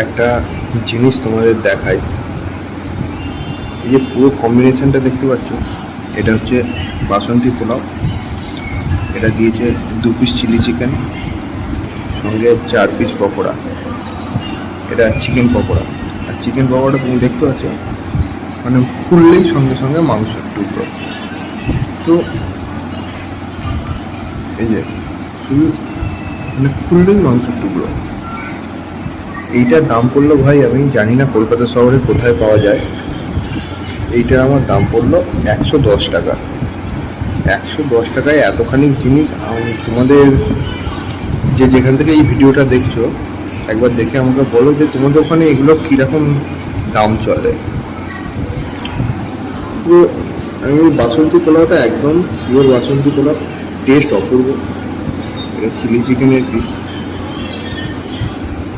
একটা জিনিস তোমাদের দেখাই। এই যে পুরো কম্বিনেশনটা দেখতে পাচ্ছ, এটা হচ্ছে বাসন্তী পোলাও। এটা দিয়েছে 2 পিস চিলি চিকেন, সঙ্গে 4 পিস পকোড়া। এটা চিকেন পকোড়া। আর চিকেন পকোড়া তুমি দেখতে পাচ্ছ, মানে খুললেই সঙ্গে সঙ্গে মাংসের টুকরো। তো এই যে শুধু মানে খুললেই মাংসের টুকরো। এইটার দাম পড়লো ভাই, আমি জানি না কলকাতা শহরে কোথায় পাওয়া যায়। এইটার আমার দাম পড়লো 110 টাকা। 110 টাকায় এতখানি জিনিস। আমি তোমাদের যেখান থেকে এই ভিডিওটা দেখছো, একবার দেখে আমাকে বলো যে তোমাদের ওখানে এগুলো কীরকম দাম চলে। তো আমি বাসন্তী পোলাওটা একদম পিওর বাসন্তী পোলাও, টেস্ট অপূর্ব। এটা চিলি চিকেনের পিস,